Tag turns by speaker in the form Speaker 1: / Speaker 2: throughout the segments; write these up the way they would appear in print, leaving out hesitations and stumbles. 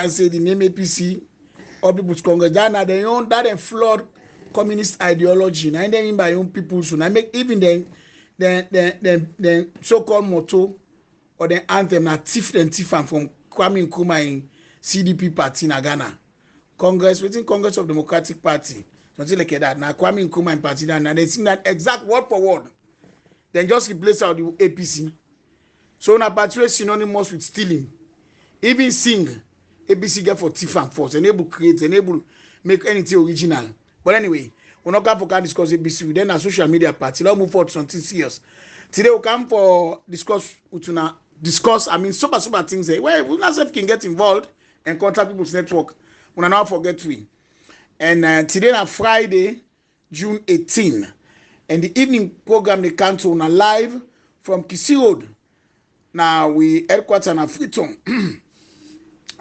Speaker 1: I say the name APC or People's Congress. That they own that and flawed communist ideology. And then by own people soon. I make even the so-called motto or the anthem na thief and from Kwame Nkrumah in CDP party in Ghana. Congress within Congress of Democratic Party. Something like that. Now Kwame Nkrumah in party and they sing that exact word for word. Then just replace out the APC. So na party is synonymous with stealing. Even sing APC get for thief and force, enable create, enable make anything original. But anyway, we're not going to discuss APC. Then a social media party. Let's move forward to something serious. Today we come for discuss. I mean, super things. Well, we not can get involved and contact people's network. We not forget we. And today on Friday, June 18, and the evening program they come to on live from Kisi Road. Now we headquarters in Freetown.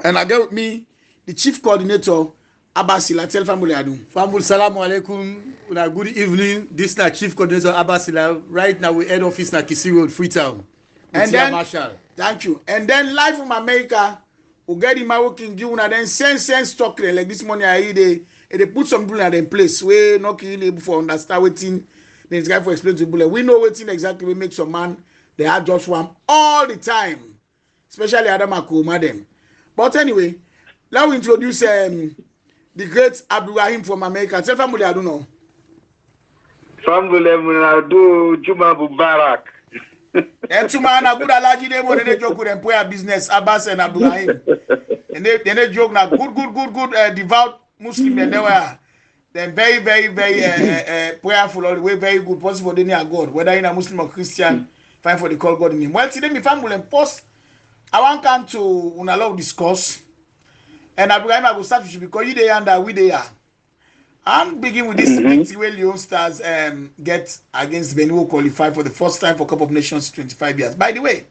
Speaker 1: And I get with me the chief coordinator Abbasila. Tell family adu.
Speaker 2: Family, salamu alaikum. Good evening. This is chief coordinator Abbasila. Right now we head office na Kisi Road, Freetown.
Speaker 1: And then
Speaker 2: Marshall.
Speaker 1: Thank you. And then live from America, we get him working you and then send stock like this morning. They put some people in place. We not really able to understand waiting. This guy for explain to people. We know waiting exactly. We make some man. They are just one all the time, especially Adam Akuma them. But anyway, let me introduce the great Abdurrahim from America. Tell family I don't know.
Speaker 3: Family Munadu Juma Mubarak.
Speaker 1: And to man a good alaji they want to joke with employer business Abbas and Abdurrahim. And they joke now good devout Muslim and they were then very prayerful all the way, very good possible they near God, whether in a Muslim or Christian, fine for the call God in him. Well today my family and post I want come to unallow discuss, and Abraham I will start with you because you there and we there. I'm begin with this meeting where Leon Stars get against Benin qualify for the first time for Cup of Nations 25 years. By the way,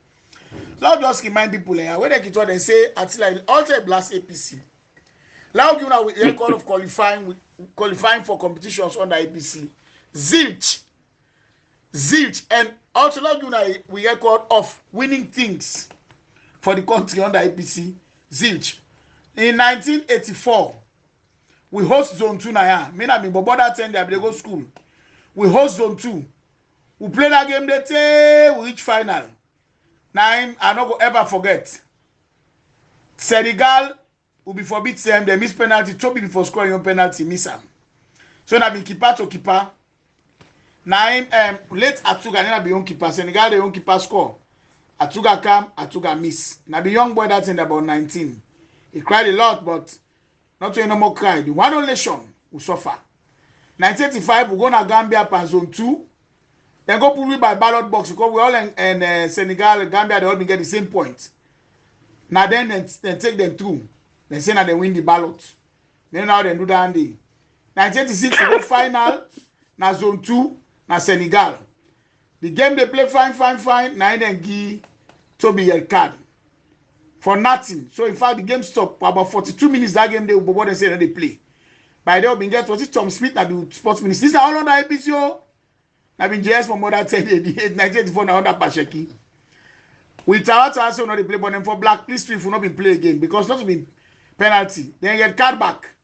Speaker 1: I'll just remind people where they get what they say until I alter blast APC. Now you know with the record of qualifying for competitions under APC, zilch, and also now you know we record of winning things for the country under APC, zilch. In 1984, we host Zone 2 now. Me na me boboda 10 they go school. We host Zone 2. We play that game that day, we reach final. Now I not go ever forget. Senegal will be forbid them, they miss penalty, Toby before scoring on penalty, miss them. So now be keeper to keeper. Now late Atuga na be on keeper. Senegal they on keeper score. Atuga come, Atuga miss. Now the young boy that's in about 19. He cried a lot, but not to no more cry. The one nation will suffer. 1985, we go to Gambia and Zone 2. Then go put me by ballot box because we all in Senegal, Gambia, they all get the same point. Now then take them through. They say now they win the ballot. Then now they do that day. 1986, we go final. Now Zone 2, now Senegal. The game they play fine. Now then give Toby a card. For nothing. So in fact the game stopped for about 42 minutes. That game they will say that they play. By the way, was it Tom Smith that the sports minister? This is all under APC. I've been JS for more than 10 years, 1984 now under Pasheki. With our also not the play, but then for blacklist will not be play again because not to be penalty. Then get card back.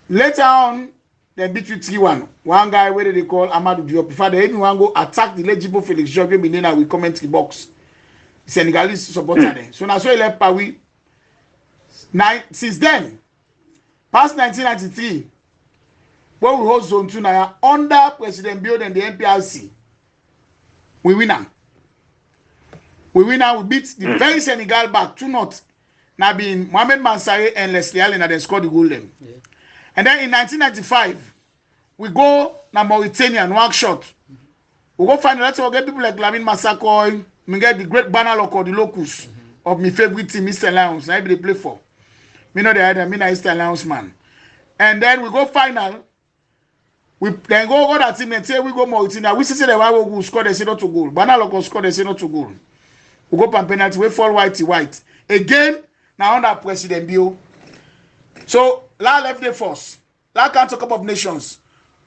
Speaker 1: Later on, they beat you 3-1. One guy where they call Amadou Diop. Before they even want to go attack the legible Felix Jovier Minena with commentary box. Senegalese supporter there. So now so he left Paris. Since then, past 1993, when we host Zone 2 now under President Bill and the NPRC, we win now. We beat the very Senegal back 2-0. Now being Mohamed Mansare and Leslie Allen and then scored the goal them. Yeah. And then in 1995, we go na Mauritania and one shot. We go find let's get people like Lamine Massakoy. We get the great banner lock or the locus of my favorite team, Mr. Lions. Now they play for. Me know the other, me na Mr. Lions man. And then we go final. We then go that team and say we go Mauritania. We say the one who score the say not to goal. Banner lock score the say not to goal. We go pan penalty. We fall white. Again, now under President Bio. So la left the force. La can't talk Cup of Nations.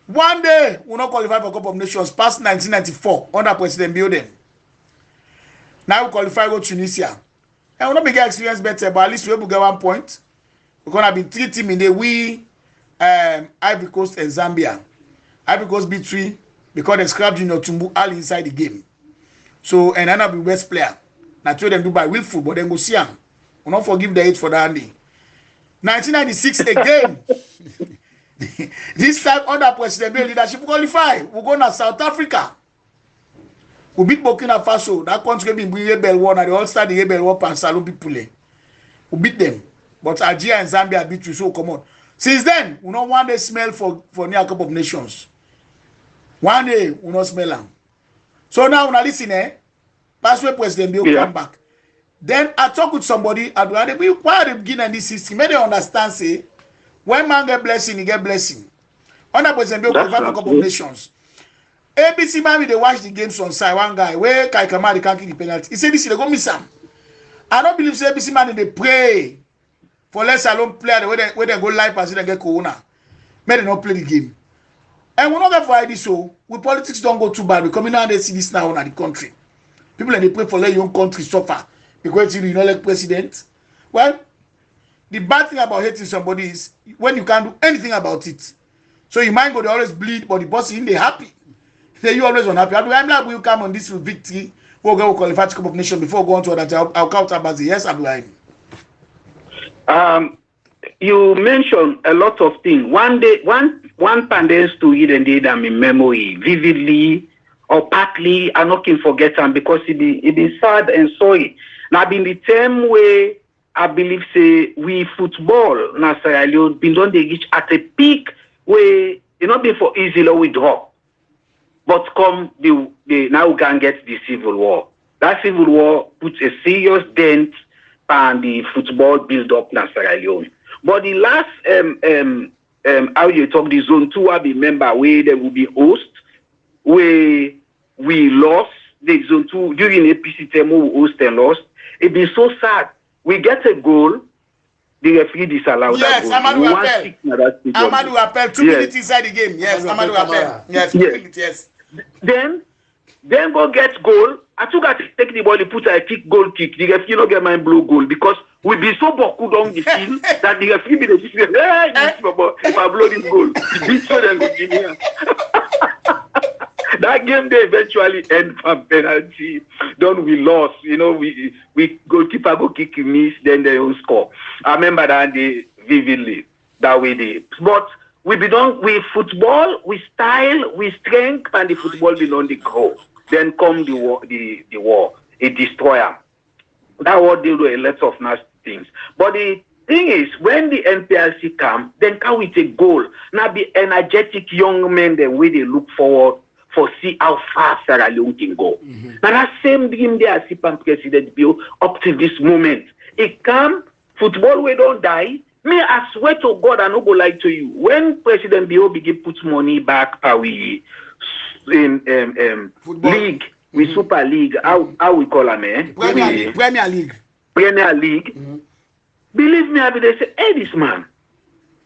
Speaker 1: One day we not qualify for Cup of Nations past 1994 under President Bio then. Now we qualify go Tunisia. will not be get experience better, but at least we will get 1 point. We're gonna be 3 teams in the Ivory Coast and Zambia. Ivory Coast beat 3 because they scrapped Junior Tumbu all inside the game. So and then I'll be best player. Now tell them do by willful, but then go see him. We'll not forgive the 8 for that day. 1996 again. This time under President Bill leadership qualify. We go to South Africa. We beat Burkina Faso. That country been Rebel War. Now they all start the Rebel War and Salon people. We beat them. But Algeria and Zambia beat you, so come on. Since then, we don't want the smell for near Cup of Nations. One day, we don't smell them. So now, when I listen, that's where President Bill come back. Then I talk with somebody, why are they beginning this system? May they understand, say, when man get blessing, he get blessing. Under President Bill qualify for Cup of Nations. ABC man, they watch the games on side. One guy, where Kai Kamari can't kick the penalty. He said, this, they go miss him. I don't believe say ABC man, they pray for less alone player where they go live as they get corona. May they not play the game. And we're not there for ID, so we politics don't go too bad. We're coming out and they see this now in the country. People and they pray for let your own country suffer because you don't like president. Well, the bad thing about hating somebody is when you can't do anything about it. So your mind go they always bleed, but the boss in they happy. Say you always unhappy. I'm like will come on this victory. We'll go qualify to Cup of Nations before going to other. I'll count up as yes, Abdullah.
Speaker 4: You mentioned a lot of things. One day, one pandemic story then did them in memory, vividly or partly. I not can forget them because it be sad and sorry. Now, been the same way I believe say we football now Sierra Leone been done they reach at a peak where it not be for easy or withdraw, but come the now we can get the civil war. That civil war puts a serious dent on the football build up in Sierra Leone. But the last how you talk the zone 2 I remember where there will be host where we lost the zone 2 during APC term we host and lost. It been so sad. We get a goal, the referee disallowed that goal.
Speaker 1: Amadou Appel 2 minutes inside the game. Yes, Amadou Appel. Yes, 2 minutes, yes.
Speaker 4: Then go get goal. I took to take the ball, he put a kick, goal kick. The referee not get my blow goal because we be so boku down the field that the referee be the decision. Hey, if I blow this goal, beat so then Virginia. That game they eventually end from penalty. Then we lost. You know, we goalkeeper go kick miss, then they don't score. I remember that day vividly. That way they. But we be done with football, with style, with strength, and the football be on the grow. Then come the war, it destroyer. That war deal with a lot of nasty things. But the thing is, when the NPLC come, then can we take goal? Now be energetic young men, the way they look forward for see how fast Sierra Leone can go. Mm-hmm. Now that same dream there, I see President Bill up to this moment. It come, football we don't die. Me, I swear to God, I no go lie to you. When President Bill begin put money back, we in league, with Super League, how we call them,
Speaker 1: Premier League.
Speaker 4: Mm-hmm. Believe me, I be they say, hey, this man.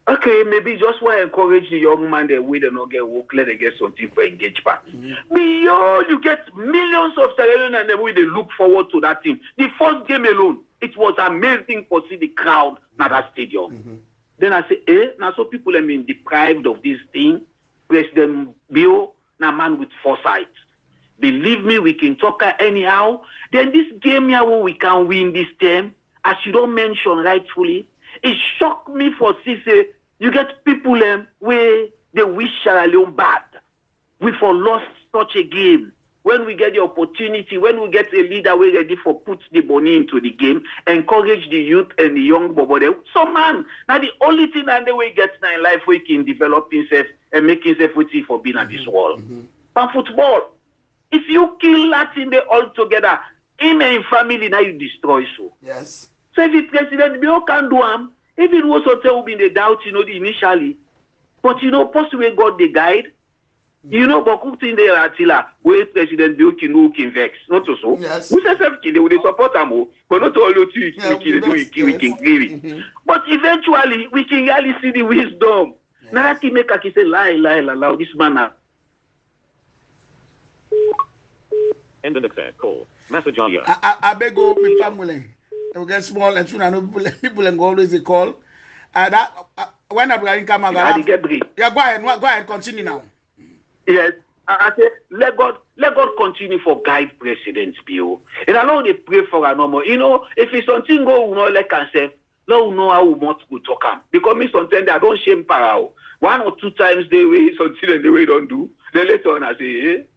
Speaker 4: Okay, maybe just want to encourage the young man that we don't get work, let them get something for engagement. Mm-hmm. Beyond you get millions of Sierra Leone and the way they look forward to that team. The first game alone, it was amazing to see the crowd at that stadium. Mm-hmm. Then I say, now so people have been deprived of this thing. President Bill, now man with foresight. Believe me, we can talk anyhow. Then this game here where we can win this term, as you don't mention rightfully, it shocked me for say you get people where they wish Sierra Leone bad. We for lost such a game. When we get the opportunity, when we get a leader we're ready for put the money into the game, encourage the youth and the young bobo. So man, now the only thing that the way gets now in life we can develop himself and make himself waiting for being at this world. Mm-hmm. But football, if you kill Latin they all together, him and family now you destroy so.
Speaker 1: Yes.
Speaker 4: So if the President Bill can do him, if it was hotel will be in the doubt, initially. But possibly God the guide. But who think they are Attila, where President Bill can vex. Not so.
Speaker 1: Yes.
Speaker 4: Who says they will support them, but not all of you we can grieve it. Mm-hmm. But eventually we can really see the wisdom. Yes. Now that make a say lie, this man now.
Speaker 5: End of the call. Message on you.
Speaker 1: I beg you, my family. We get small and soon I know people and always they call. That when Abdulrahim come out, yeah, go ahead, continue now.
Speaker 4: Yes, I say let God continue for guide presidents, Bio. And I know they pray for a normal. You know, if it's something go, we know like I say, no, we know how we want to talk am. Because me sometimes I don't shame para. 1 or 2 times they way something and the way don't do. Then later on I say, hey,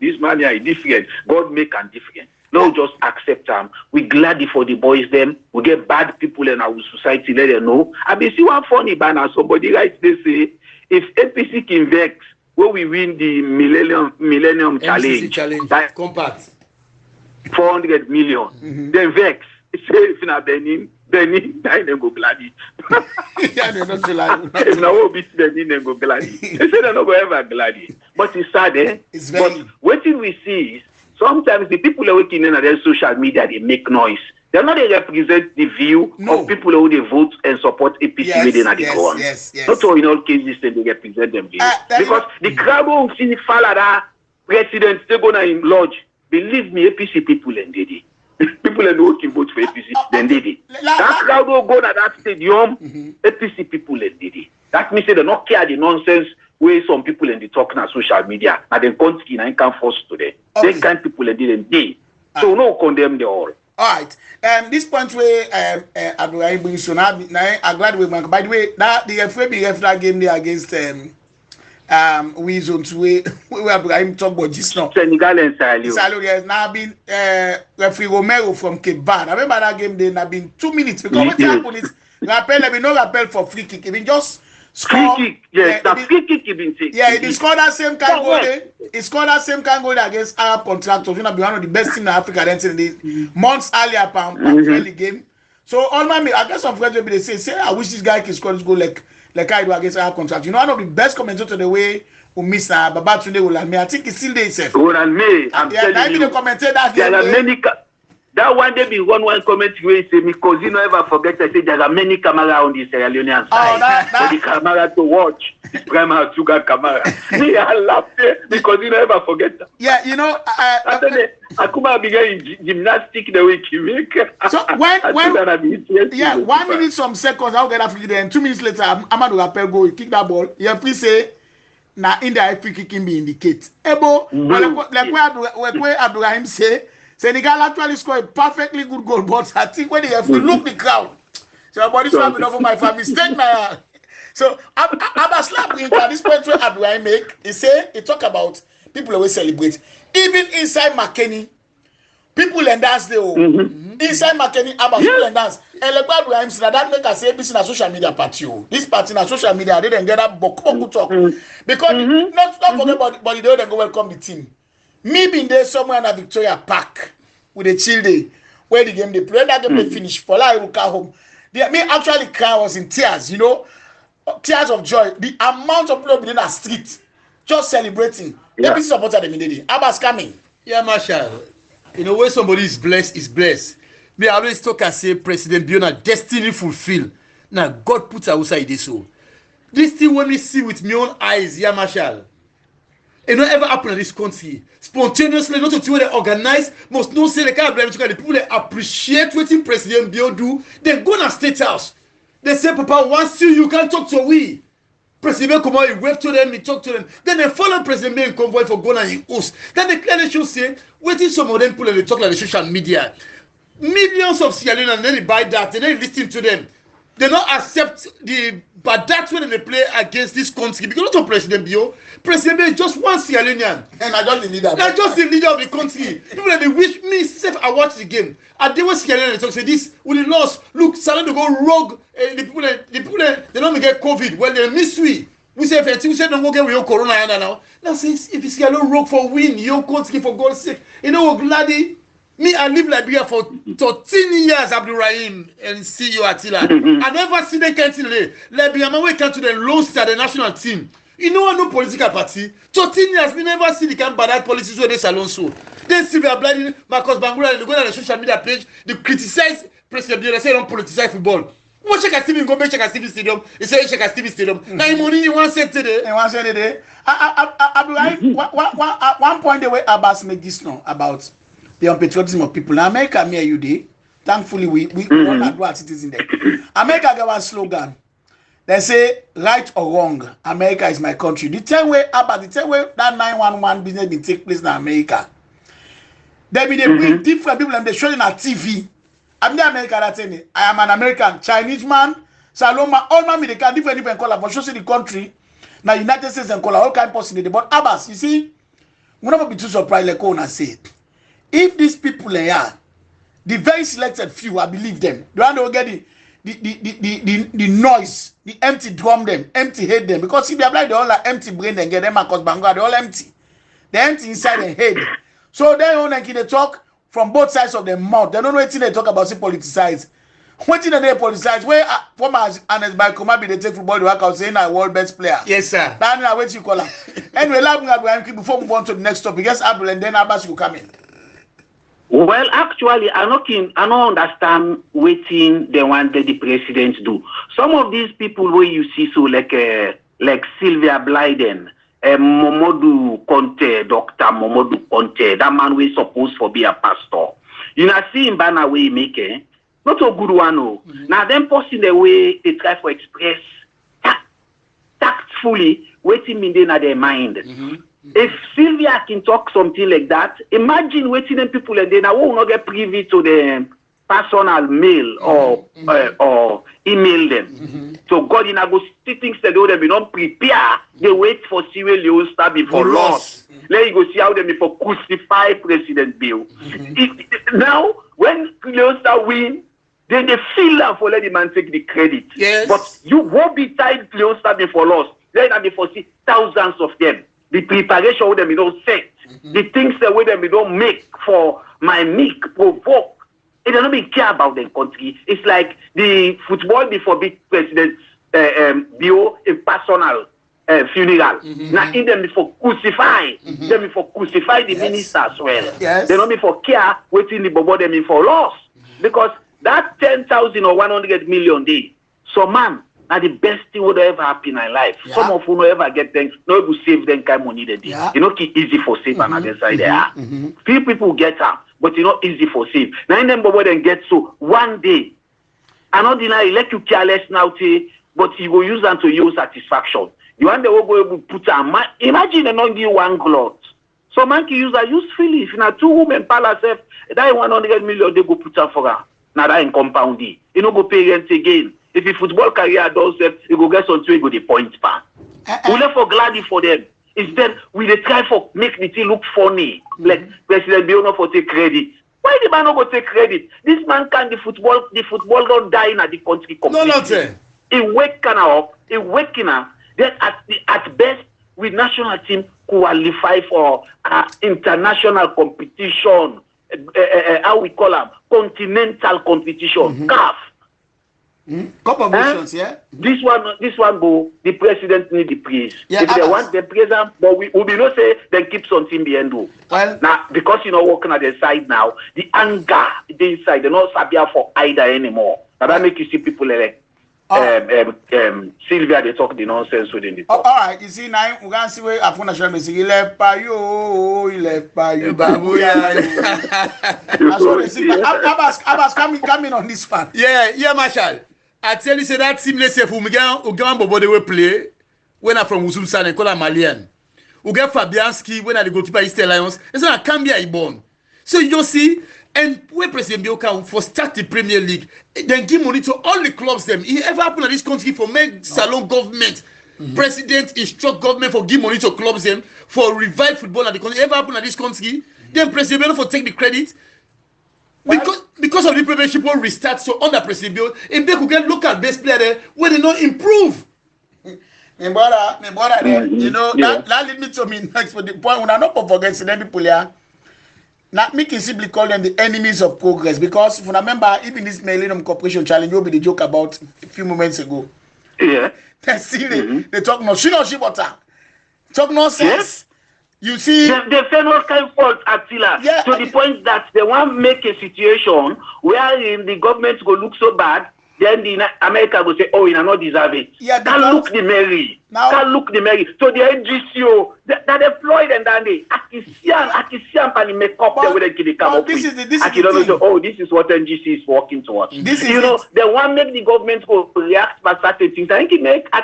Speaker 4: this man here is different. God make am different. No, just accept them. We glad for the boys them. We get bad people in our society. Let them know. I be see one funny banner. Somebody writes they say if APC can vex when we win the Millennium Challenge,
Speaker 2: that compact
Speaker 4: 400 million. Then vex. Say if na Benin, now they go gladdy.
Speaker 1: Yeah, they don't feel like.
Speaker 4: If now we beat Benin, they go gladdy. They say they not go ever gladdy. But it's sad, eh?
Speaker 1: It's very.
Speaker 4: But what we see is sometimes the people who are working in their social media, they make noise. They're not they represent the view of people who they vote and support APC within the ground.
Speaker 1: Yes.
Speaker 4: Not all in all cases they represent them view. Because the crowd will see the fall of that president, they go in lodge. Believe me, APC people and they people who can vote for APC, then they did. That crowd will go to that stadium, APC people and they did. That means they don't care the nonsense where some people in the talking on social media and then country and can force today.
Speaker 1: Okay.
Speaker 4: They kind people and didn't they. So no condemn them all.
Speaker 1: All right. This point where Abdulrahim brings so now I'm glad we went. By the way, that the FAB that game there against we zone two where Abdulrahim talk about just now.
Speaker 4: Senegal and Sierra Leone.
Speaker 1: Sierra Leone has now been referee Romero from Cape Verde. I remember that game there have been 2 minutes because what happened is rappel there be no rappel for free kick. Even just score.
Speaker 4: Free kick, yes, the free kick you been taking.
Speaker 1: Yeah, he scored that same kind of goal. He scored that same kind of goal against Arab Contractors. You know, be one of the best teams in Africa then in the months earlier friendly game. So all my I guess some friends will be they say I wish this guy can score this goal like I do against Arab Contractors. You know, one of the best commentators the way who miss Babatunde Olame. I think he's still there himself.
Speaker 4: Olame, I'm telling you.
Speaker 1: The commentator that
Speaker 4: there are many. That one day be one comment where he say me cause you never forget I say there are many cameras on the Sierra Leonean side. So the camera to watch. Grandma Sugar camera. Me I laugh because you never forget that.
Speaker 1: Yeah, you know
Speaker 4: Akuma began gymnastics the way he make.
Speaker 1: So when 1 minute some seconds I'll get Africa there and 2 minutes later Amadou Rappel go kick that ball. Yeah, please say na indirect free kicking be indicate. Ebo like where Abdulrahim say Senegal actually scored a perfectly good goal, but I think when they have to look the crowd, so body slapping over my family, mistake my. So Abba slap at this point where Abdulrahim make, he talk about people always celebrate. Even inside McKinney, people and dance they inside McKinney, Abba people and dance. And like Abdulrahim said, that make us say this in a social media party. This party in a social media, they didn't get that boku talk because not forget about but they don't go welcome the team. Me being there somewhere in a Victoria Park with the children where the game they play. That game they finish for like will come home. Me actually cry was in tears, you know, tears of joy. The amount of people in the street just celebrating. Yeah. APC supported them immediately. Abbas coming.
Speaker 2: Yeah, Marshall. You know, when somebody is blessed, is blessed. Me, I always talk and say, President Biona, destiny fulfilled. Now, God puts outside this soul. This thing when we see with my own eyes, yeah, Marshall. It don't ever happen in this country. Spontaneously, not until they organize, must not say the kind of blame to the people that appreciate what President Bio do. They go to State House. They say, Papa, once you can talk to we. President come out, he wave to them, he talk to them. Then they follow President Bio in convoy for Ghana in host. Then they clearly should say, waiting some of them people and they talk like the social media. Millions of Sierra Leoneans, and then they buy that, and then they listen to them. They don't accept but that's when they play against this country because not President Bio is just one Sierra Leonean
Speaker 1: and I just the leader.
Speaker 2: That's just the leader of the country. People that they wish me self I watch the game. And they were Sierra Leonean talk say this we lost. Look, starting to go rogue. The people they don't get COVID. Well, they miss we. We say if we say don't go get with your corona now. Now says if Sierra Leone rogue for win your country for God's sake. You know what, Gladdy? Me, I live Liberia for 13 years, Abdulrahim, and CEO Attila. I never seen them can't Liberia, my way come to the lowest at the national team. You know, no political party. 13 years, we never see the kind of bad policies where they salon so. Then see we are blinding Marcus Bangura, they go on the social media page, they criticize President Biona, they say they don't politicize football. What check at Stephen go check at Stephen Stadium? They say check at Stephen Stadium. Now money in one set today.
Speaker 1: In one set today. Abdulrahim, one point the way Abbas made this now about the unpatriotism of people. Now, America, me, you day. Thankfully, we don't do our citizens there. America gave a slogan. They say, right or wrong, America is my country. The same way that 911 business will take place in America. There be the different people and they show in our TV. I'm the American that's saying it. I am an American, Chinese man, Saloma, all man, they can different color for showing the country. Now United States and color, all kind of possibility. But Abbas, you see, we'll never be too surprised like Ona said. If these people are the very selected few, I believe them. They don't get the noise, the empty drum them, empty head them. Because if they apply the all like empty brain and get them across Bangor, they're all empty. They're empty inside their head. So they only they talk from both sides of their mouth. They don't know anything they talk about, say politicize. What thing they politicize? Where former Ernest Baikomabi they take football to work out saying I world best player.
Speaker 2: Yes, sir.
Speaker 1: That's what you call it. Anyway, before we move on to the next topic, yes, Abdul and then Abbas will come in.
Speaker 4: Well, actually, I don't understand waiting they want the president do. Some of these people where you see so like Sylvia Blyden, Momodu Conte, Dr. Momodu Conte, that man we supposed to be a pastor. You know, see him banner way make not a good one. No. Now them posting the way they try to express tactfully waiting in their mind. If Sylvia can talk something like that, imagine waiting them people and then I will not get privy to the personal mail or email them. So God in a go see things that they be not prepare. They wait for Cyril Leosta before loss. Let you go see how they before crucify President Bill. Now when Leosta win, then they feel that for let the man take the credit.
Speaker 2: Yes.
Speaker 4: But you won't be tied Leosta before loss. Let them before see thousands of them. The preparation with them we don't set. The things that with them we don't make for my make provoke. It doesn't be care about the country. It's like the football before big president Bio a personal funeral. Now in them before crucify. Them before crucify the minister as well.
Speaker 1: Yes.
Speaker 4: They don't before care waiting the bobo them for loss. Because that 10,000 or 100 million day. So man, now the best thing would ever happen in life.
Speaker 1: Yeah.
Speaker 4: Some of who no ever get things, no able save them kind of money they did.
Speaker 1: Yeah.
Speaker 4: You know, it's easy for save another side there. Few people get up, but it's not easy for save. Now in them but then get so one day. I not deny let you careless now but you go use them to your satisfaction. You want the go able put a imagine they not give one cloth. So man can use that usefully. If now two women palace that 100 million they go put her for her. Now that in compound D. You know go pay rent again. If the football career does it, you go get something, you go the point pan. We left for glad for them. Instead, we they try for make the thing look funny. Like President Biono for take credit. Why the man not go take credit? This man can the football don't die in the country completely.
Speaker 2: No, sir.
Speaker 4: He waking up. Then at best, with national team qualify for international competition. How we call them? Continental competition. CAF.
Speaker 1: Couple of questions, yeah.
Speaker 4: This one go. The president need the praise.
Speaker 1: Yeah,
Speaker 4: if they want the president, but we be not say then keep something behind do.
Speaker 1: Well,
Speaker 4: now because you know working at the side now, the anger the inside they're not sabia for either anymore. Now that make you see people like Sylvia they talk the nonsense within the talk.
Speaker 1: all right, you see now we're gonna see where Afro National Music il est pas babuya. That's what they see. Abbas coming on this one.
Speaker 2: Yeah, Marshall. I tell you, say that team, let's say, for me, Ugan Bobo, they will play when I'm from Usumsan and call a Malian. Ugan Fabianski, when I go to Eastern Lions, it's not a Cambia born. So you see, and when President Bioka for start the Premier League, then give money to all the clubs, them. He ever happened in this country for make salon government. President instruct government for give money to clubs, them, for revive football in the country. Ever happened in this country, then President Bioka for take the credit. Because of the premiership will restart, so under President Bill, if they could get local best player there, where they not improve.
Speaker 1: My brother there, you know, that lead me to me next for the point when I not forget the people here. Now, me can simply call them the enemies of progress because if you remember, even this Millennium Corporation Challenge, will be the joke about a few moments ago.
Speaker 4: Yeah.
Speaker 1: They see they talk no shit or shibota. Talk nonsense.
Speaker 4: Yes.
Speaker 1: You see,
Speaker 4: they find all kind of fault Attila to the point that they want to make a situation where the government go look so bad then the America will say, oh, you are not deserve it.
Speaker 1: Yeah,
Speaker 4: can look the Mary. Can look the Mary. So the NGCO, that deployed and then they Akisian and make up the way they come up with. This is what NGC is working towards. They want make the government go react by certain things. I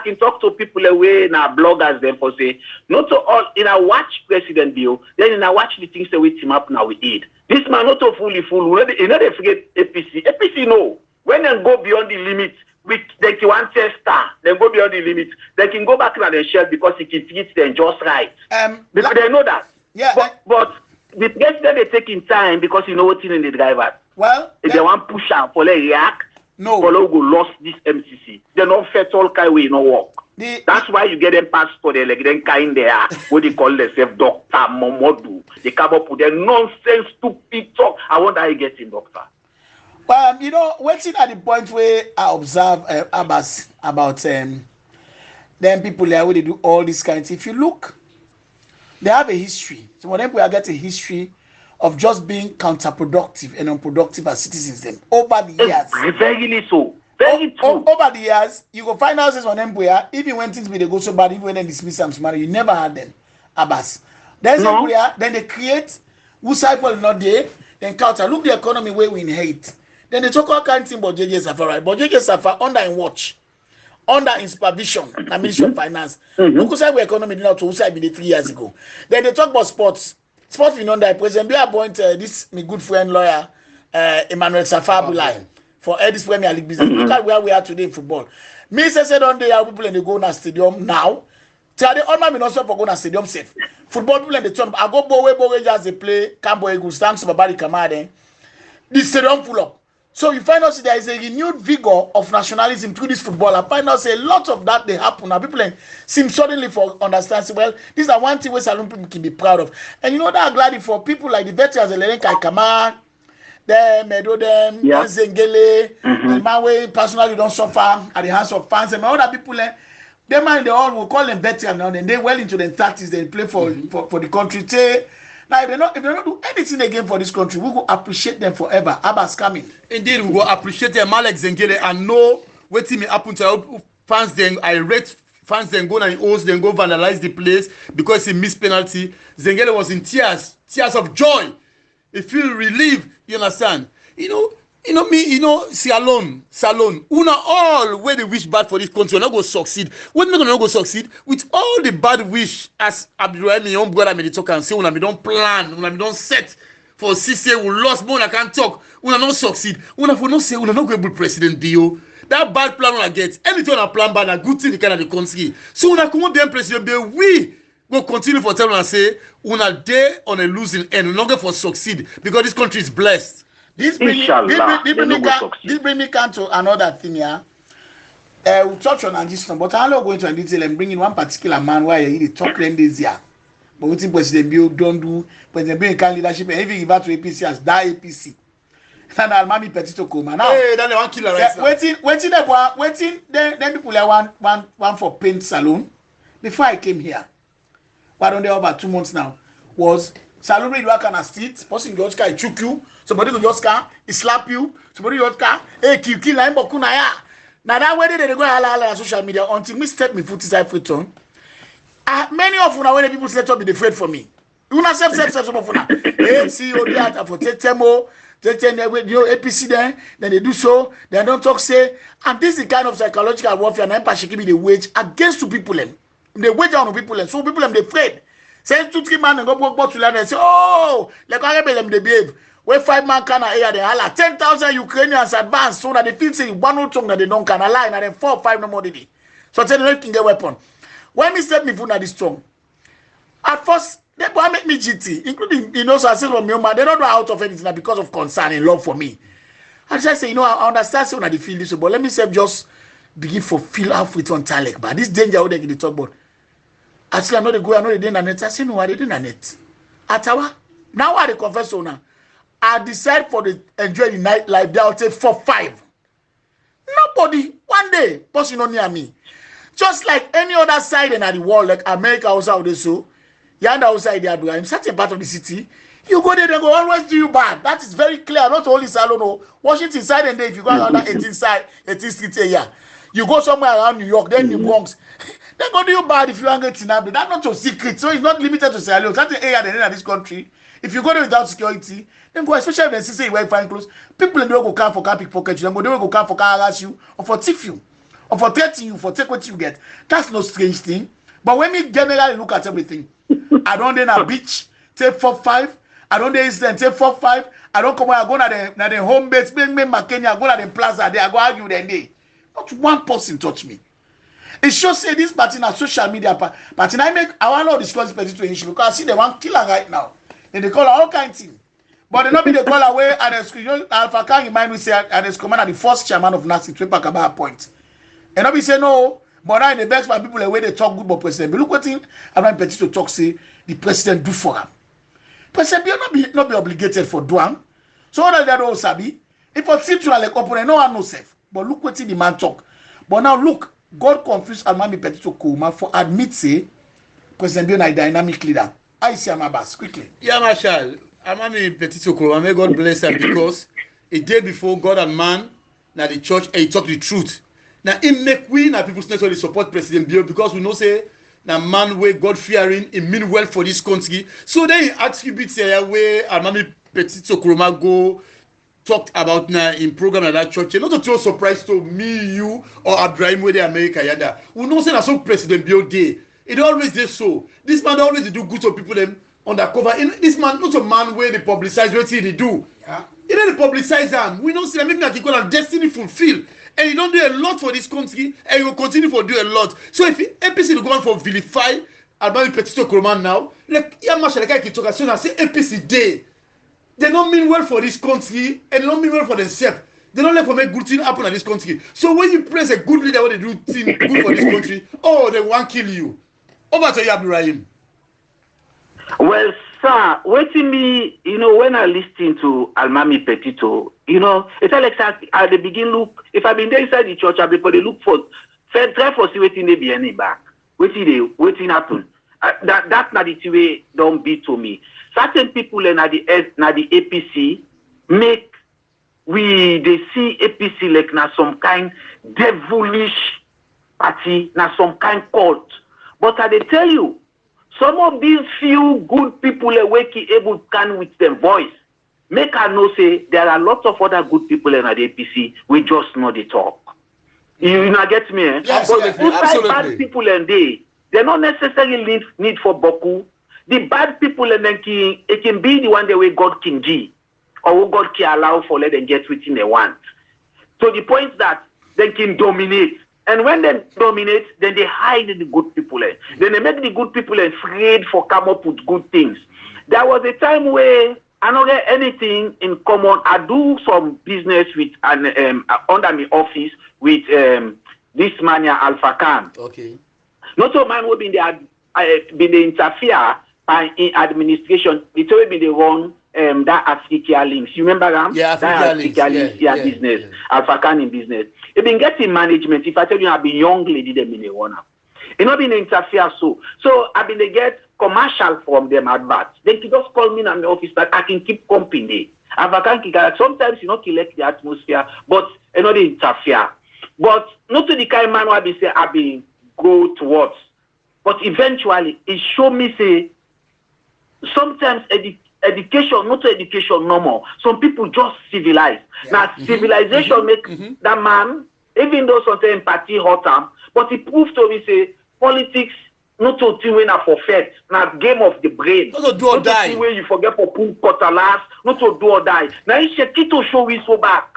Speaker 4: can talk to people away in our bloggers then for say, not to all in a watch President Bill, then in a watch the things that we team up now we eat. This man not to fully fool. You know they forget APC. APC no. When they go beyond the limit, they can want tester. They go beyond the limit. They can go back to the shell because it can treat them just right. Because they know that.
Speaker 1: Yeah.
Speaker 4: But the president they taking time because you know what's in the driver.
Speaker 1: Well,
Speaker 4: if they want push out for react,
Speaker 1: no,
Speaker 4: for go lost this MCC. They don't fit all kind way no work. That's why you get them passed for the like them kind there what they call themselves Dr. Momodu. They come up with their nonsense stupid talk. I wonder how you get in, doctor.
Speaker 1: You know, waiting at the point where I observe Abbas about them people there where they do all these kinds. If you look, they have a history. Some of them will get a history of just being counterproductive and unproductive as citizens. Them over the years,
Speaker 4: very so. Very true.
Speaker 1: Over the years, you go find houses on them where even when things they go so bad, even when they dismiss them tomorrow, you never had them. Abbas. There's no. Then they create who cycle not there, then counter. Look the economy where we inherit. Then they talk all kinds of things about JJ Safa, right? But JJ Safa under in watch, under in supervision, the Ministry of Finance. Look how we economy did not to Usai be 3 years ago. Then they talk about sports. Sports we know that President Bill appoint this my good friend lawyer Emmanuel Safa Abulai for this Premier League business. Look at where we are today in football. Me said on the people in the go na stadium now. Tell the honor me not for go na stadium safe. Football people in the turn. I go Bowe just they play Cambo Eagles. Thanks to Babari Kamade. The stadium full up. So you find out there is a renewed vigor of nationalism through this football. I find out a lot of that they happen. Now people seem suddenly for understand. Well, these are one thing where Salon people can be proud of. And you know that I'm glad for people like the veterans, Elenka Kama, them, Medo them, Zengele, the man way personally don't suffer at the hands of fans. And other people, them and they all will call them veterans now. Then they well into the 30s, they play for the country. Now, if they don't do anything again for this country, we will appreciate them forever. Abbas coming.
Speaker 2: Indeed, we will appreciate them. Malek Zengele and know what may happen to fans. Then I rate fans. Then go and host. Then go vandalize the place because he missed penalty. Zengele was in tears of joy. He feel relieved. You understand? Salon. Una all where they wish bad for this country, not go succeed. When we not go succeed with all the bad wish as Abdulrahim, your own brother, me talk and say, una me don't plan, una me don't set for CC, we lost, but una can't talk, una not succeed. Una for no say, una not go able President Bio. That bad plan una get, anything una plan bad, a good thing kind of the country. So una come be President Bio, we go continue for telling and say, una day on a losing end, we not go for succeed because this country is blessed.
Speaker 1: This bring me to another thing here. We'll touch on this one, but I'm not going to detail and bring in one particular man where he talk them this year. But we think President Bill don't do President Bill can leadership and even give out to APC as that APC. And I'll mami petito koma now.
Speaker 2: Hey, then they want killer right now.
Speaker 1: Waiting. Then people are one for paint salon. Before I came here, what on there about 2 months now was. Salon you work on a street, person just car, he choke you, somebody go just car, he slap you, somebody just car, hey, kill line bokuna ya. Now that way they go ala on social media until me step me foot inside foot on. Many of you when people set up be afraid for me. You not self some of una. Hey, see you there for Tetemo, APC then they do so, they don't talk say, and this is the kind of psychological warfare and empathy be the wage against two people them. They wage on people and so people them they afraid. Say 2-3 man and go to land and say, oh, like I them they behave. Where 5 man can air the hala 10,000 Ukrainians advance so that they feel say one or two that they don't can align and then 4 or 5 no more did. So tell them can get weapon. When me said me food this strong. At first, they want make me GT, including so I said from my they don't know out of anything because of concern and love for me. I just say, I understand so that they feel this, but let me say just begin for feel out with on talent. But this danger they can talk about. Actually, I'm not going. I know they didn't net. I say no, I didn't net. Atawa. Now I confess so now. I decide for the enjoy the nightlife. They'll take 4-5. Nobody one day person on near me. Just like any other side in the world, like America also how they so. You're outside there, in certain part of the city. You go there, they go always do you bad. That is very clear. Not only Salon, no. Washington side and there, if you go around that 18th street area, you go somewhere around New York, then the Bronx, they go do you bad if you are getting up. That's not your secret. So it's not limited to Salon. Certain area in this country, if you go there without security, then go, especially when they say you wear fine clothes, people don't go come for car pickpocket you, they go come for car harass you, or for thief you, or for threaten you, for take what you get. That's no strange thing. But when we generally look at everything, I don't then a beach, take 4-5. I don't dey incident, take 4-5. I don't come when I go na the home base, bring me McKinney, I go na the plaza there, I go argue then day. Not one person touch me. It shows say this party na social media party. I want to discuss this to issue because I see they want killer right now. And they call her all kind of things. But they not be the call away and Alpha Kang remind me say and as commander the first chairman of NASI to back about a point. And not be say no, but now in the best people the way they talk good about president. But look what thing I'm Petit to talk say the president do for him. President not be obligated for doing. So that they don't sabi. If I sit to like opponent, no one no safe. But look what the man talk. But now look, God confused Almami Petit to Kuma for admit say President Biona a dynamic leader. I see Amabas quickly.
Speaker 2: Yeah, Marshal. Almami Petit to Kuma, may God bless him because a day before God and man, now the church, he talk the truth. Now it make we now people necessarily support President Biona because we know say na man way God fearing, it mean well for this country. So then he attributes where Almami Petit Sokoroma go talked about now in program at that church. Not a total surprise to me, you, or Abraham where the America yada. We know say na some President Biona day. It always did so. This man always do good to people them undercover. This man not a man where they publicize what they do.
Speaker 1: Yeah.
Speaker 2: He don't publicize them. We don't see them. Maybe that he call a destiny fulfill. And you don't do a lot for this country, and you will continue to do a lot. So if APC will go on for vilify Almami Petit Sokoroma now, like Yamasha, like I can talk, I say APC day. They don't mean well for this country, and they don't mean well for themselves. They don't let for make good things happen in this country. So when you praise a good leader, when they do things good for this country, oh, they want to kill you. Over to you, Abdurrahim.
Speaker 4: Well, sir, waiting me, when I listen to Almami Petito, it's like at the beginning, look, if I've been there inside the church, I'll be look for, try for see waiting they be any back. Waiting happen. That's not the way don't be to me. Certain people in the APC make they see APC like na some kind devilish party, na some kind cult. But I tell you, some of these few good people able can with them voice. Make I know say there are lots of other good people in the APC. We just know the talk. You not get me?
Speaker 2: Yes,
Speaker 4: but
Speaker 2: absolutely.
Speaker 4: bad people and they not necessarily need for Boku. The bad people and then it can be the one the way God King G or who God can allow for let them get within they want. To the point that they can dominate. And when they dominate, then they hide the good people. Then they make the good people afraid for come up with good things. There was a time where I don't get anything in common. I do some business with under my office with this man here, Alpha Khan.
Speaker 2: Okay.
Speaker 4: Not a man who been the interfere in administration. It's always been the wrong that Africa links. You remember that?
Speaker 2: Yeah, Africa links.
Speaker 4: Yeah, business. Yeah. Alpha Khan in business. It been getting management. If I tell you I've been young lady, they been a one. It not been interfere so. So I've been get commercial from them adverts. They can just call me in my office that I can keep company. Alpha Khan sometimes collect the atmosphere, but not interfere. But not to the kind of man who I be say I been go towards. But eventually it show me say sometimes education, not education no more. Some people just civilize. Yeah. Now civilization make that man, even though sometimes empathy hurt him, but it proves to me say politics not to thing when I forfeit. Now game of the brain.
Speaker 2: Not to do or die.
Speaker 4: Not to where you forget for pull quarter last, not to do or die. Now it's a key to show we so back.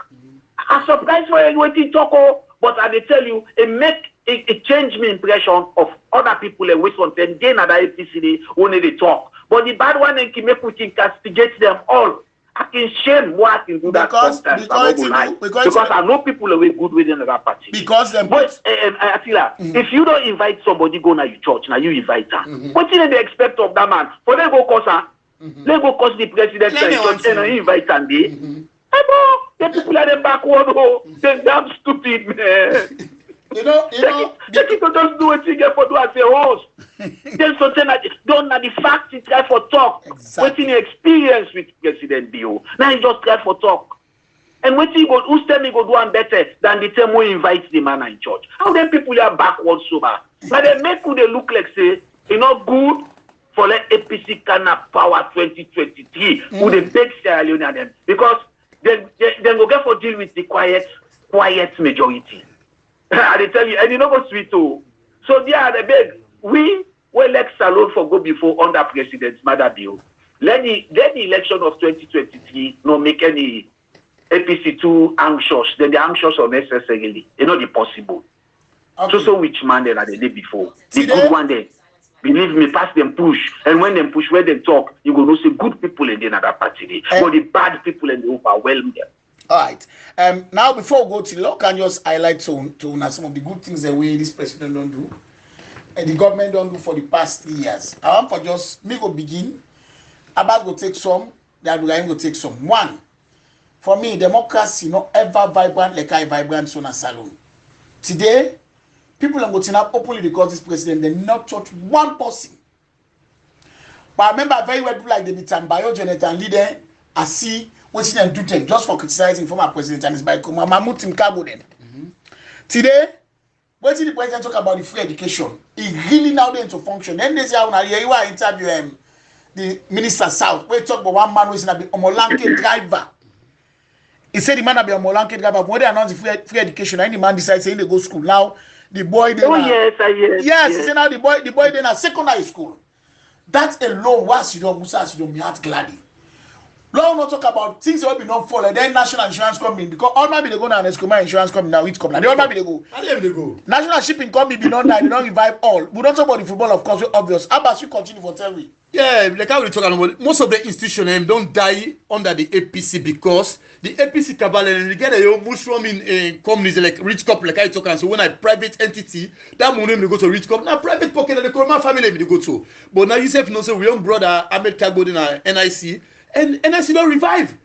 Speaker 4: I'm surprised for you waiting talk, but I tell you, it change me impression of other people and waste sometimes they na that APC when they talk. But the bad one and can make we can castigate them all. I can shame what I can do that sometimes. Because I know people are good within that party.
Speaker 1: Because them
Speaker 4: but Attila, if you don't invite somebody go na your church, now you invite her. What do they expect of that man? For they go cause her, they go cause the president church and you invite her there. The people are backward, they're damn stupid, man. They can just do a thing for do as a host. Then something like don't na the fact he try for talk.
Speaker 1: Exactly.
Speaker 4: Wetin he experience with President Bio. Now he just try for talk. And wetin he go, who's tell me go do one better than the time we invite the man in church? How them people are backward sober? But they make who they look like say, you know, good for let APC can have power 2023. Who they beg Sierra Leone and them because they go get for deal with the quiet majority. I dey tell you, and you know go sweet too. So yeah, they beg we elect Salon for go before under President Madabio. Let the election of 2023 no make any APC too anxious. Then they anxious unnecessarily. It's not possible.
Speaker 1: Okay.
Speaker 4: So which man then are the day before? The
Speaker 1: See
Speaker 4: good
Speaker 1: there?
Speaker 4: one there. Believe me, pass them push. And when them push, when them talk, you go know see good people in the other party. But the bad people and they overwhelm them.
Speaker 1: All right. Now before we go to law, can just highlight to some of the good things the way this president don't do and the government don't do for the past 3 years. I want for just me go begin. About go take some, the Abdulrahim go take some. One, for me, democracy not ever vibrant like I vibrant so na salon. Today, people are going up openly because this president they not touch one person. But I remember very well people like David Tambayo, Jonathan Leader, I see what them do them just for criticizing former president and his by Mahmoud Timkabo then. Today, when the president talk about the free education, he really now there to function. Then they say, "How you are interview the minister South. We talk about one man who is a Omolanke driver." He said the man be a Omolanke driver. When they announce the free education, and the man decides saying they go school now. The boy then.
Speaker 4: Oh yes.
Speaker 1: Yes, he said now the boy then at secondary school. That alone was you don't me heart gladly. Long not talk about things that will be not for then national insurance company because all maybe they go now and Escoma insurance company now which company. They all maybe they go.
Speaker 2: How they go?
Speaker 1: National shipping company be not die, they don't revive all. We don't talk about the football, of course, we're obvious. How about you continue for tell me?
Speaker 2: Yeah, like how we talk about most of the institutions don't die under the APC because the APC cabal and they get a mushroom in companies like Rich Cup, like I talk and so when I private entity, that money they go to Rich Cup, now private pocket and the Kuroma family they go to. But now you say no say we young brother Ahmed Kagbo in NIC and NIC don't revive.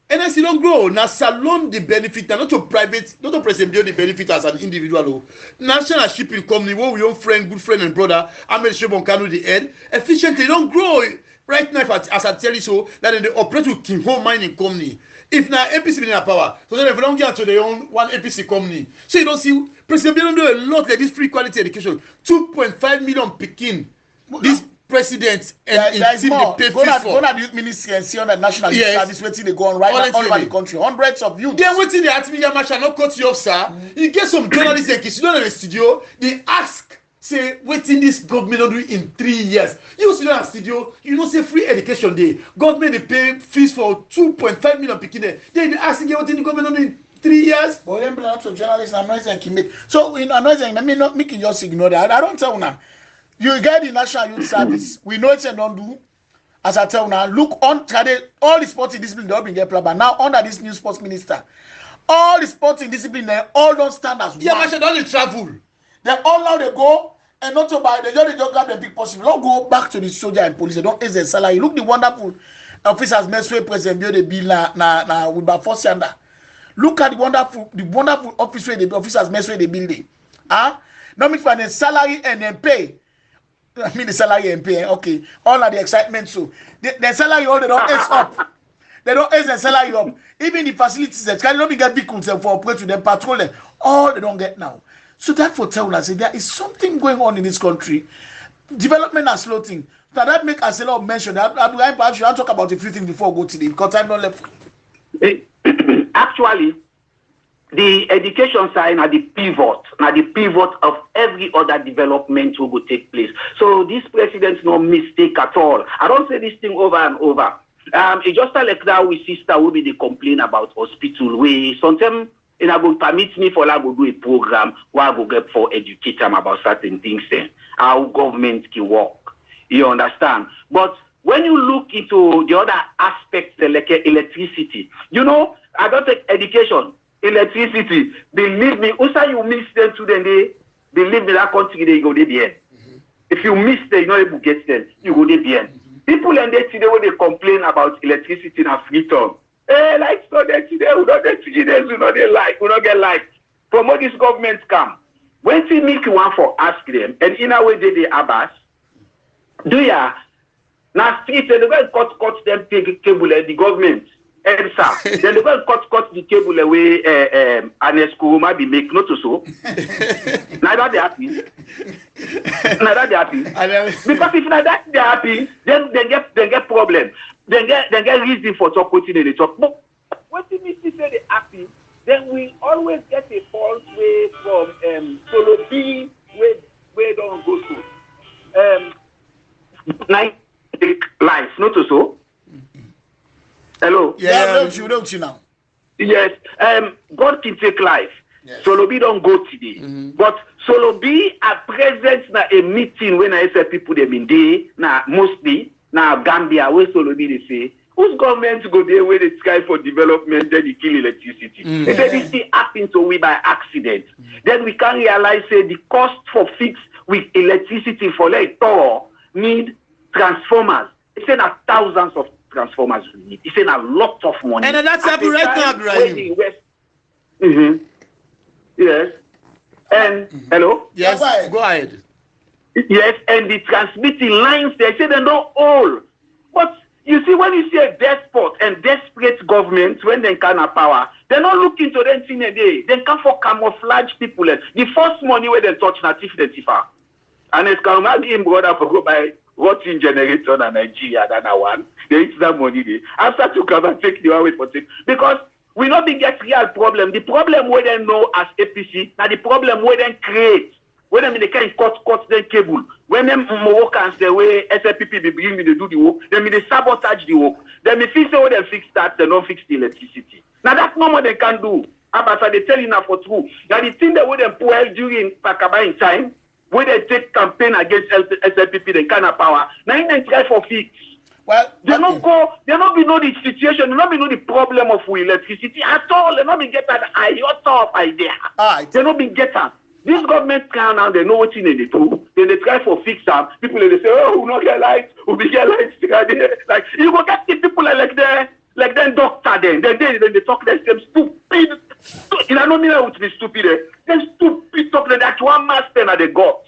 Speaker 2: NIC don't grow. Now Salon the benefit, not to private, not to President Bio the benefit as an individual. National shipping company, where we own friend, good friend and brother, Ahmed Shebon Kanu the head, efficiently don't grow. Right now, as I tell you so, that they operate with King Home Mining Company. If now APC be in power, so then if they don't get to their own one APC company. So you don't see, President Bio don't do a lot like this free quality education. 2.5 million Peking. This president and
Speaker 1: there's more.
Speaker 2: Pay
Speaker 1: Go
Speaker 2: for.
Speaker 1: to the youth ministry and see on the national youth service waiting they go on right now all over the country. Hundreds of youth.
Speaker 2: Then waiting the Atmi Yamasha not cut you off, sir. You get some journalists and kids, you don't have a studio, they ask, say, waiting this government don't do it in 3 years. You sit down in studio, you know, say free education day. Government they pay fees for 2.5 million picking there. Then they ask again what the government don't do in 3 years.
Speaker 1: But then lots of journalists and noise and Kimik. So in anointing, I mean not making just ignore that. I don't tell now. You get the National Youth Service. We know it's a don't do. As I tell now, look on all the sporting discipline they all been get but now under this new sports minister, all the sporting discipline they all don't stand as one.
Speaker 2: Yeah, Masha don't travel.
Speaker 1: They all now they go and not to buy they just grab the big possible. Don't go back to the soldier and police. They don't raise their salary. Look the wonderful officers mess with President Bio the bill na with by force yonder. Look at the wonderful office where the officers mess with the building. Not make for the salary and then pay. I mean the salary and pay, okay. All of the excitement so the salary all they don't ace up. They don't ace the salary up. Even the facilities that can not get vehicles for operate to them patrol them. All they don't get now. So that for tell us there is something going on in this country. Development and slow thing. So that make us a lot of mention. Perhaps you want to talk about a few things before I go today because I'm not left.
Speaker 4: Actually, the education side are the pivot of every other development will go take place. So this president's no mistake at all. I don't say this thing over and over. It just like that with sister will be the complain about hospital. We sometimes go permit me for go do a program where I go get for educate them about certain things how government can work. You understand? But when you look into the other aspects like electricity, you know, I don't take education. Electricity, believe me, also you miss them to the believe me that country they go to the end. If you miss them, you're not able to get them, you go to the end. People and they today when they complain about electricity and freedom. Like so they today we don't get we don't get like. From what this government come, when they make you want for ask them, and in a way they Abbas, do ya Now street, they go and cut them cable the government. EDSA. Then they go and cut the cable away Anesco might be make not so. Neither they happy. Neither they happy. Because if not that they happy, then they get problem. Then get reason for talk what they talk. But what if we say they happy, then we always get a false way from solo B where don't go to night life, not so. Hello.
Speaker 1: Yeah, don't you now?
Speaker 4: Yes. God can take life. Yes. Solo B don't go today. But Solo B at present na a meeting when I say people them in day na mostly na Gambia where Solo B they say whose government go there where they try for development then they kill electricity. They say this thing happens to we by accident. Then we can realize say the cost for fix with electricity for like tower need transformers. They say na thousands of transformers we need. It's a lot of money.
Speaker 2: And that's happening right now, Ibrahim.
Speaker 4: Yes. And hello?
Speaker 2: Yes, go ahead.
Speaker 4: Yes, and the transmitting lines they say they're not all. But you see, when you see a despot and desperate government when they can't have power, they're not looking to them in a day. They come for camouflage people. The first money where they touch native identify. And it's come out him brother for go by rotting generator in Nigeria than one. They eat that money there. After to come and take the away for take. Because we not be get real problem. The problem where they know as APC, now the problem where they create. When they can cut the cable. When them Moroccans the way SLPP be bring me to do the work, then they sabotage the work. Then me fix how they fix that, they don't fix the electricity. Now that's not what they can do. Abasa they tell you now for true. Now the thing that would them pull during Pakaba in time, where they take campaign against SLPP, they can't have power. Now they try for fix.
Speaker 1: Well,
Speaker 4: they not be know the situation, they not be know the problem of electricity at all. They not be get an iota of idea. They not be get that. This government can now they know what they do. Then they try for fix them. People they say, oh, we not get lights, we get lights. Like you go get the people like them doctor then they talk them stupid. You know me what be stupid. They stupid talk that one master na they got.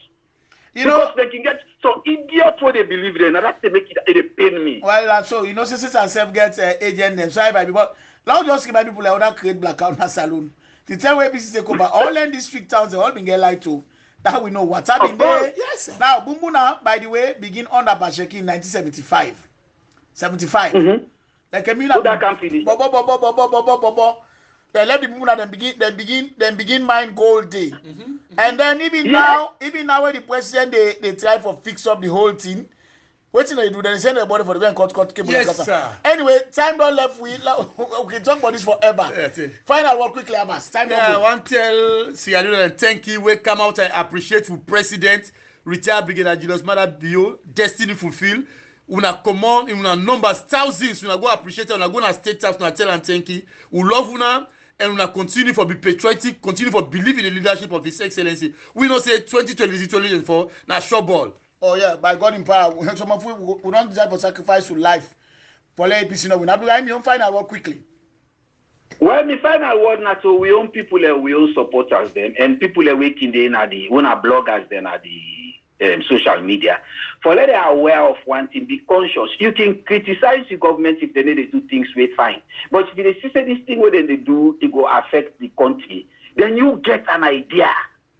Speaker 4: You know they can get so idiots what they believe in, and that's they make it pain me.
Speaker 1: Well, so you know, sisters and self get agent them. Sorry, baby, but now just give people like that create blackout na saloon. The time where BC take over, all in district towns they all been get light to. That we know what's happening there.
Speaker 2: Yes.
Speaker 1: Now, Bumbuna, by the way, begin under Basheki in 1975. 75. Like a minute. They let the Bumbuna then begin mine gold day. And then even now when the president they try for fix up the whole thing. What they do? They send the body for the bank cut cable.
Speaker 2: Yes, sir.
Speaker 1: Anyway, time don't left. We can talk about this forever. Final word quickly, Abbas. Time don't
Speaker 2: I want to tell Sierra Leone and thank you. We come out and appreciate the president, retired Brigadier Julius Maada Bio, destiny fulfilled. Una command, una numbers thousands. Una go appreciate. Una go na state house. Una tell and thank you. We love una. And we continue for be patriotic, continue for believe in the leadership of His Excellency. We don't say 2024 na short ball.
Speaker 1: Oh yeah, by God in power. Some of we don't deserve for sacrifice to life. For let APC know we not do that. You final word quickly.
Speaker 4: Well, the final word now so we own people and we own supporters them and people are waking them at the one are bloggers then at the social media. For let they are aware of one thing, be conscious. You can criticize the government if they need to do things way fine. But if they say this thing what they do, it will affect the country. Then you get an idea.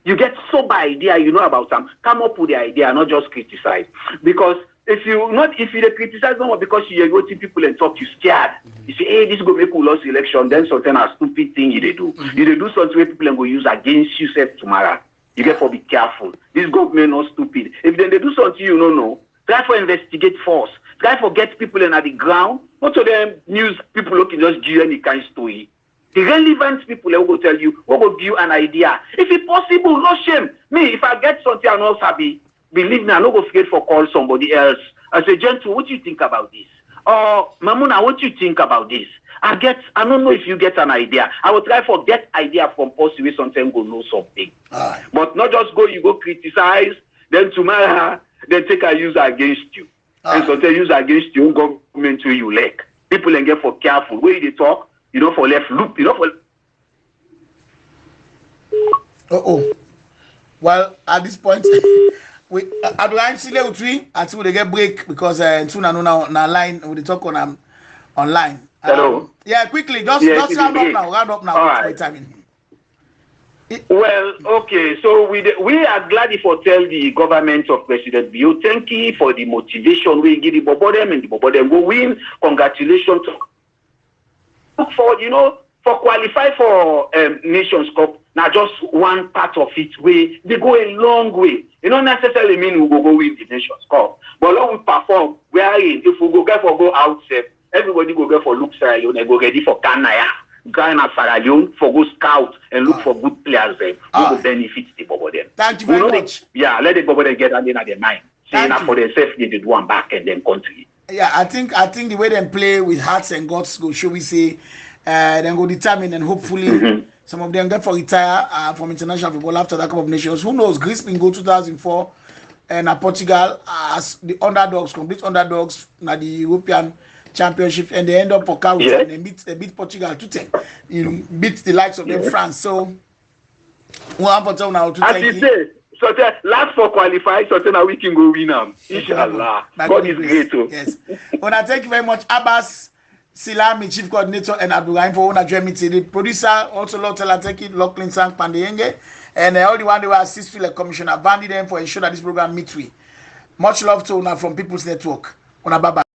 Speaker 4: You get sober idea, you know about them. Come up with the idea, not just criticize. Because if you criticize someone because you go to people and talk, you scared. You say, hey, this go make you lose election, then something a stupid thing you do. You do something where people go use against you self tomorrow. You get to be careful. This government not stupid. If then they do something you don't know, try for investigate first. Try for get people in at the ground. Not to them news people looking just give any kind of story. The relevant people will go tell you, will go give you an idea. If it's possible, no shame. Me, if I get something I'm not happy, believe me, I'm not going to forget for call somebody else. I say, Gentle, what do you think about this? Or Mamuna, what do you think about this? I don't know if you get an idea. I will try for get idea from person where sometimes go know something. But not just you go criticize, then tomorrow, then take a user against you. And sometimes use against your own government where you like. People and get for careful. Where they talk, you know, for left loop, you know, for...
Speaker 1: Well, at this point, we Abdulrahim Sile Utwi until they get break because soon I know now line we talk on online.
Speaker 3: Hello.
Speaker 1: Yeah, quickly, just round up now.
Speaker 3: All right. Well, okay, so we are glad for tell the government of President Bio, thank you for the motivation we give the Bobodem and the Bobodem go win. Congratulations. For for qualify for Nations Cup, now just one part of it way they go a long way. It don't necessarily mean we go win the Nations Cup, but when we perform, we are in. If we go get for go out safe, everybody go get for look Sierra Leone and go ready for Ghana, Sierra Leone for go scout and look for good players there. We will benefit the Bobodem.
Speaker 1: Thank you very much.
Speaker 3: Let the Bobodem get that in their mind. Saying that for themselves they did one back and then country.
Speaker 1: Yeah, I think the way they play with hearts and guts go, shall we say, then go determine and hopefully some of them get for retire from international football after that Cup of Nations. Who knows? Greece been go 2004 and Portugal as the underdogs, complete underdogs, na the European Championship, and they end up for count and they beat Portugal 2-10. Beat the likes of them France. So we'll have to now to
Speaker 3: as you say. So last for qualify, so now we can go win them. Inshallah. God is great too.
Speaker 1: Yes. Well, thank you very much, Abbas Silami, Chief Coordinator, and Abdulrahim for Ona Jeremy. The producer, also Lotella Teki, Lachlan Sang Pandeyenge, and all the one they were assist like Commissioner Vandy them for ensure that this program meets we. Much love to Una from People's Network. Una bye bye.